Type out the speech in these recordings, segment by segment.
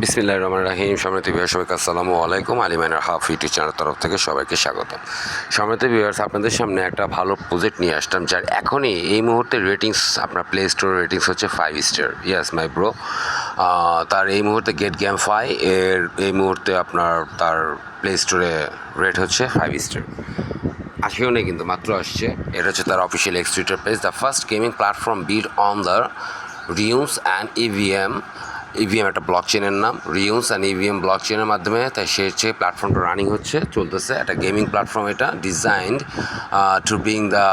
বিসমিল্লাহির রহমানির রহিম। সম্মানিত ভিউয়ার সবাইকে আসসালামু আলাইকুম। আলিমাইনার হাফ ইউটিউব চ্যানেল তরফ থেকে সবাইকে স্বাগত। সম্মানিত ভিউয়ার্স, আপনাদের সামনে একটা ভালো প্রজেক্ট নিয়ে আসলাম, যার এখনই এই মুহূর্তে রেটিংস, আপনার প্লে স্টোর রেটিংস হচ্ছে 5 স্টার। ইয়াস মাই ব্রো। তার এই মুহূর্তে গেট গেম ফাই এর এই মুহূর্তে আপনার তার প্লে স্টোরে রেট হচ্ছে 5 স্টার। আসেও নেই কিন্তু, মাত্র আসছে। এটা হচ্ছে তার official X Twitter page. The first gaming platform build on the Runes and EVM একটা ব্লক চেনের নাম, রিউন্স অ্যান্ড ইভিএম ব্লক চেনের মাধ্যমে তাই সে হচ্ছে প্ল্যাটফর্মটা রানিং হচ্ছে, চলতেছে। একটা গেমিং প্ল্যাটফর্ম, এটা designed to bring the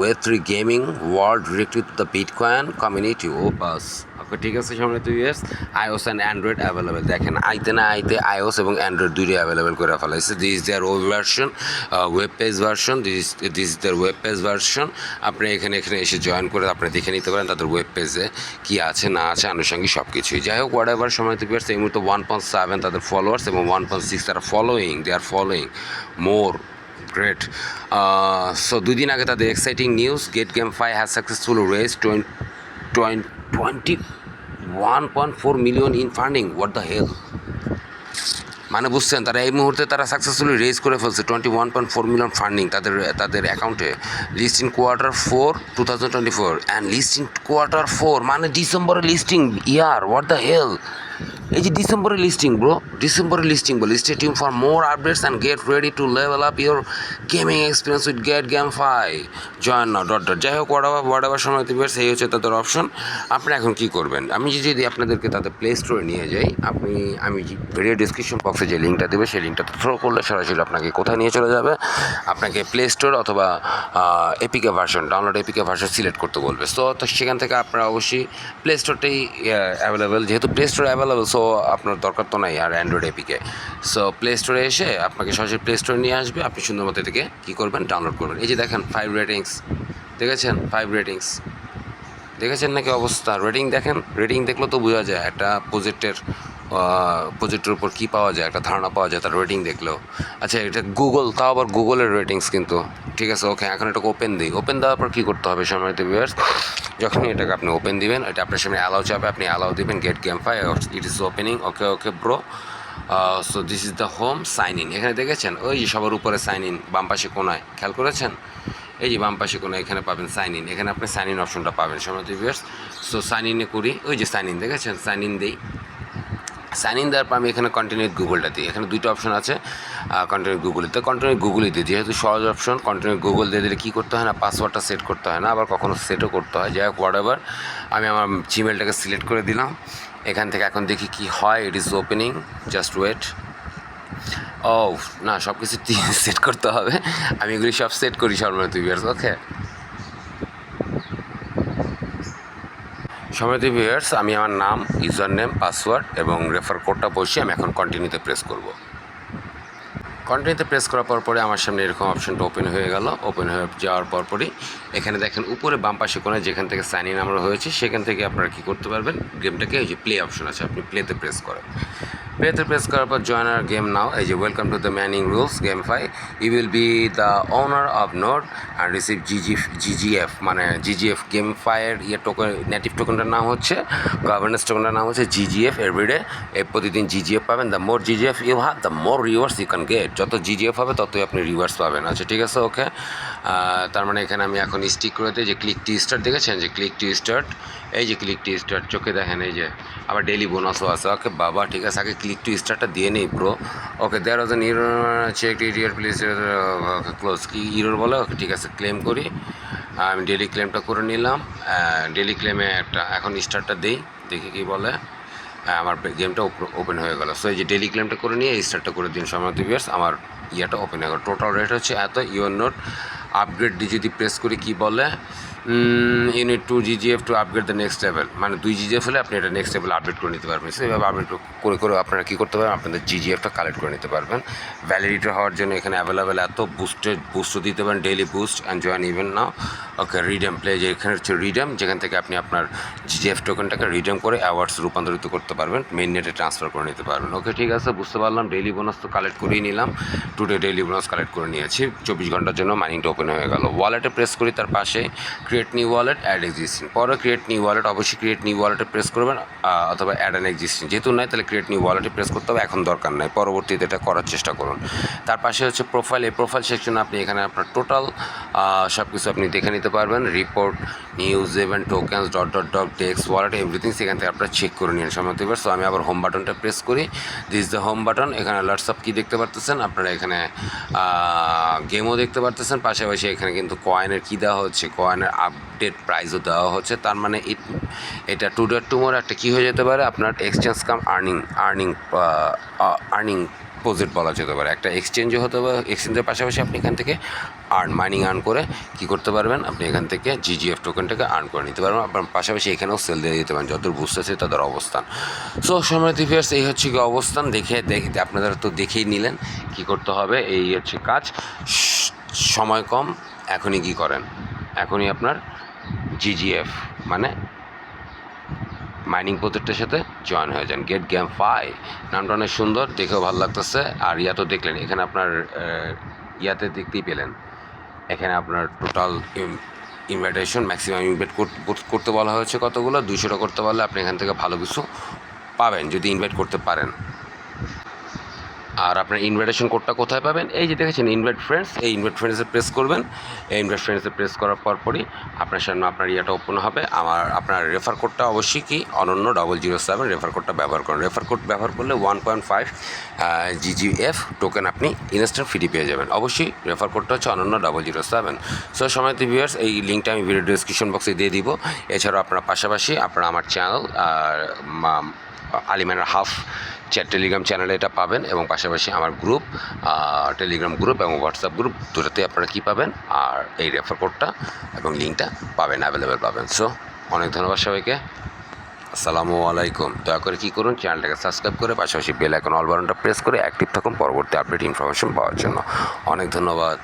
Web3 gaming world directly to the bitcoin community ও বাস। ওকে, ঠিক আছে। সামনে 2 years iOS and android available. দেখেন, আইতে না আইতে iOS এবং অ্যান্ড্রয়েড দুটোই অ্যাভেলেবেল করে ফেলাইছে। This is their web version, web page version. This is their web page version. আপনি এখানে এসে জয়েন করে আপনি দেখে নিতে পারেন তাদের ওয়েব পেজে কী আছে না আছে, আনুষঙ্গিক সব কিছুই। যাই হোক, হোয়াট এভার, সময় থেকে এই মুহূর্তে 1.7 তাদের ফলোয়ার্স এবং 1.6 তারা they are following more great. So 2 দিন আগে তাদের exciting news, get game fi has successfully raise 21.4 million in funding. What the hell, মানে বুঝছেন, তারা এই মুহূর্তে তারা সাকসেসফুলি রেজ করে ফেলছে 21.4 মিলিয়ন ফান্ডিং তাদের অ্যাকাউন্টে। List in Q4 2024 and list in Q4 মানে ডিসেম্বরের লিস্টিং। ইয়ার, হোয়াট দ্য হেল, এই যে ডিসেম্বরের লিস্টিং ব্রো, ডিসেম্বরের লিস্টিং বলে। Stay tune for more updates and get ready to level up your gaming experience with get game fi. Join now dot. যাই হোক, হোয়াট এভার, সময় দিবেন, সেই হচ্ছে তাদের অপশন। আপনি এখন কী করবেন, আমি যদি আপনাদেরকে তাদের প্লে স্টোরে নিয়ে যাই, আমি ভিডিও ডিসক্রিপশন বক্সে যে লিঙ্কটা দেবে সেই লিঙ্কটাতে থ্রো করলে সরাসরি আপনাকে কোথায় নিয়ে চলে যাবে, আপনাকে প্লে স্টোর অথবা APK version, download APK version select করতে বলবে। সো তো সেখান থেকে আপনারা অবশ্যই প্লে স্টোরটাই অ্যাভেলেবেল, যেহেতু প্লে স্টোর অ্যাভেলেবেল, সো আপনার দরকার তো নাই আর অ্যান্ড্রয়েড এপিকে। সো প্লে স্টোরে এসে আপনাকে সরাসরি প্লে স্টোরে নিয়ে আসবে, আপনি সুন্দর মতো থেকে কী করবেন, ডাউনলোড করবেন। এই যে দেখেন 5 রেটিংস, দেখেছেন 5 রেটিংস, দেখেছেন নাকি অবস্থা? রেটিং দেখেন, রেটিং দেখলেও তো বোঝা যায় একটা প্রজেক্টের উপর কী পাওয়া যায়, একটা ধারণা পাওয়া যায় তার রেটিং দেখলেও। আচ্ছা, এটা গুগল, তাও আবার গুগলের রেটিংস কিন্তু, ঠিক আছে। ওকে, এখন এটাকে ওপেন দিই। ওপেন দেওয়ার পর কী করতে হবে সম্মানিত ভিউয়ার্স, যখনই এটাকে আপনি ওপেন দিবেন, এটা আপনার সামনে অ্যালাউ চাবে, আপনি অ্যালাউ দিবেন। Get game phi, it is opening. Okay bro. So this is the home, sign in. এখানে দেখেছেন ওই যে সবার উপরে সাইন ইন, বাম পাশে কোনায়, খেয়াল করেছেন? এই যে বাম পাশে কোনায় এখানে পাবেন সাইন ইন, এখানে আপনি সাইন ইন অপশনটা পাবেন সম্মানিত ভিউয়ার্স। সো সাইন ইনে করি, ওই যে সাইন ইন দেখেছেন, সাইন ইন দিই। সাইন ইন দেওয়ার পর আমি এখানে কন্টিনিউ গুগলটা দিই। এখানে 2টা অপশন আছে, কন্টিনিউ গুগলই দিই, যেহেতু সহজ অপশন। কন্টিনিউ গুগল দিয়ে দিলে কী করতে হয় না, পাসওয়ার্ডটা সেট করতে হয় না, আবার কখনো সেটও করতে হয়। যাই হোক, হোয়াট এভার, আমি আমার জিমেলটাকে সিলেক্ট করে দিলাম। এখান থেকে এখন দেখি কি হয়। It is opening, just wait. ও না, সব কিছু সেট করতে হবে, আমি এগুলি সব সেট করি সম্মানিত ভিউয়ার্স। ওকে সম্মানিত ভিউয়ার্স, আমি আমার নাম, ইউজার নেম, পাসওয়ার্ড এবং রেফার কোডটা বসিয়ে আমি এখন কন্টিনিউতে প্রেস করব। কন্টিনিউতে প্রেস করার পরে আমার সামনে এরকম অপশনটা ওপেন হয়ে গেল। ওপেন হয়ে যাওয়ার পরই এখানে দেখেন উপরে বাম পাশে কোণে যেখান থেকে সাইন ইন আমরা হয়েছে, সেখান থেকে আপনারা কী করতে পারবেন, গেমটাকে ওই যে প্লে অপশন আছে, আপনি প্লেতে প্রেস করেন। প্লেতে প্রেস করার পর জয়েন আর গেম নাও, এই যে welcome to the manning rules GameFi, you will be the owner of node and receive GGF, মানে জিজিএফ গেম ফাইয়ের টোকেন, নেটিভ টোকেনটার নাম হচ্ছে, গভর্নেন্স টোকেনটার নাম হচ্ছে জিজিএফ। এভরিডে প্রতিদিন জিজিএফ পাবেন। The more GGF you have, the more rewards you can get. যত জিজিএফ হবে ততই আপনি রিওয়ার্ডস পাবেন। আচ্ছা, ঠিক আছে। ওকে, তার মানে এখানে আমি এখন স্টিক করে দিই। যে ক্লিক টু স্টার্ট দেখেছেন, যে ক্লিক টু স্টার্ট, এই যে ক্লিক টু স্টার্ট চোখে দেখেন, এই যে আবার ডেলি বোনাসও আছে। ওকে বাবা, ঠিক আছে, আগে ক্লিক টু স্টার্টটা দিয়ে নেই bro. Okay, there was an error, check ইডিয়ার প্লিজ ক্লোজ, কি ইরর বলে? ওকে, ঠিক আছে, ক্লেম করি। আমি ডেলি ক্লেমটা করে নিলাম। ডেলি ক্লেমে একটা এখন স্টার্টটা দিই, দেখি কী বলে। আমার গেমটা ওপেন হয়ে গেল। সো এই যে ডেলি ক্লেমটা করে নিয়ে স্টার্টটা করে দিন সম্মানিত ভিউয়ার্স, আমার ইয়েটা ওপেন হয়ে গেল। টোটাল রেট হচ্ছে এত। ইউর নোট আপগ্রেড ডি যদি প্রেস করি কী বলে, unit 2 GGF to upgrade the next level, মানে 2 জিজিএফ হলে আপনি এটা নেক্সট লেভেল আপডেট করে নিতে পারবেন। সেভাবে আপডেট করে আপনারা কী করতে পারবেন, আপনাদের জিজিএফটা কালেক্ট করে নিতে পারবেন। ভ্যালিডিটি হওয়ার জন্য এখানে অ্যাভেলেবেল এত বুস্ট দিতে পারেন, daily boost and join event now. Okay, redeem play, যে এখানে হচ্ছে রিডেম, যেখান থেকে আপনি আপনার জিজিএফ টোকেনটাকে রিডেম করে অ্যাওয়ার্ডস রূপান্তরিত করতে পারবেন, মেইন নেটে ট্রান্সফার করে নিতে পারবেন। ওকে, ঠিক আছে, বুঝতে পারলাম। ডেইলি বোনাস তো কালেক্ট করেই নিলাম, টুডে ডেইলি বোনাস কালেক্ট করে নিয়েছি। 24 ঘন্টার জন্য মাইনিংটা ওপেন হয়ে গেল। ওয়ালেটে প্রেস করি, তার পাশে create new wallet add existing, পরে ক্রিয়েট নিউ ওয়ালেট, অবশ্যই ক্রিয়েট নিউ ওয়ালেটে প্রেস করবেন, অথবা অ্যাড অ্যান এক্সিস্টিং, যেহেতু নাই তাহলে ক্রিয়েট নিউ ওয়ালেটে প্রেস করতে হবে, এখন দরকার নাই, পরবর্তীতে এটা করার চেষ্টা করুন। তার পাশে হচ্ছে প্রোফাইল, এই প্রোফাইল সেকশনে আপনি এখানে আপনার টোটাল সব কিছু আপনি দেখে নিতে পারবেন, report, news, event, tokens, desk, wallet, everything সেখান থেকে আপনারা চেক করে নিন সম্মতি। সো আমি আবার হোম বাটনটা প্রেস করি, দিস দ্য হোম বাটন। এখানে হোয়াটসঅ্যাপ কি দেখতে পারতেছেন আপনারা, এখানে গেমও দেখতে পারতেছেন, পাশাপাশি এখানে কিন্তু কয়েনের কী দেওয়া হচ্ছে, কয়েনের আপডেট প্রাইসও দেওয়া হচ্ছে। তার মানে এটা টুমোর একটা কী হয়ে যেতে পারে, আপনার এক্সচেঞ্জ কাম আর্নিং প্রজেক্ট বলা যেতে পারে, একটা এক্সচেঞ্জও হতে পারে। এক্সচেঞ্জের পাশাপাশি আপনি এখান থেকে মাইনিং আর্ন করে কী করতে পারবেন, আপনি এখান থেকে জিজিএফ টোকেনটাকে আর্ন করে নিতে পারবেন। আপনার পাশাপাশি এখানেও সেল দিয়ে দিতে পারেন, যতদূর বুঝতেছে তাদের অবস্থান। সো সম্মানিত ভিউয়ার্স, এই হচ্ছে কি অবস্থান, দেখে আপনারা তো দেখেই নিলেন কী করতে হবে, এই হচ্ছে কাজ। সময় কম, এখনই কী করেন, এখনই আপনার জিজিএফ মানে মাইনিং প্রজেক্টের সাথে জয়েন হয়ে যান। গেট গেম ফাই নামটা অনেক সুন্দর, দেখেও ভালো লাগতেছে। আর তো দেখলেন এখানে আপনার ইয়াতে দেখতেই পেলেন, এখানে আপনার টোটাল ইনভাইটেশন ম্যাক্সিমাম ইনভাইট করতে বলা হয়েছে কতগুলো, 200টা করতে পারলে আপনি এখান থেকে ভালো কিছু পাবেন যদি ইনভাইট করতে পারেন। আর আপনার ইনভাইটেশন কোডটা কোথায় পাবেন, এই যে দেখেছেন ইনভাইট ফ্রেন্ডস, এই ইনভাইট ফ্রেন্ডসে প্রেস করবেন। এই ইনভাইট ফ্রেন্ডসে প্রেস করার পরই আপনার সামনে আপনার ইয়েটা ওপেন হবে। আপনার রেফার কোডটা অবশ্যই কি অনন্য 007 রেফার কোডটা ব্যবহার করেন। রেফার কোড ব্যবহার করলে 1.5 জিজিএফ টোকেন আপনি ইনস্ট্যান্ট ফ্রি পেয়ে যাবেন। অবশ্যই রেফার কোডটা হচ্ছে অনন্য 007। সো সম্মানিত ভিউয়ার্স, এই লিঙ্কটা আমি ভিডিও ডিসক্রিপশন বক্সে দিয়ে দিব। এছাড়াও আপনার পাশাপাশি আপনারা আমার চ্যানেল আলিমানের হাফ টেলিগ্রাম চ্যানেলে এটা পাবেন, এবং পাশাপাশি আমার গ্রুপ, টেলিগ্রাম গ্রুপ এবং হোয়াটসঅ্যাপ গ্রুপ, দুটোতে আপনারা কী পাবেন, আর এই রেফার কোডটা এবং লিঙ্কটা পাবেন, অ্যাভেলেবেল পাবেন। সো অনেক ধন্যবাদ সবাইকে, আসসালামু আলাইকুম। দয়া করে কী করুন, চ্যানেলটাকে সাবস্ক্রাইব করে পাশাপাশি বেল আইকন অল বাটনটা প্রেস করে অ্যাক্টিভ থাকুন পরবর্তী আপডেট ইনফরমেশন পাওয়ার জন্য। অনেক ধন্যবাদ।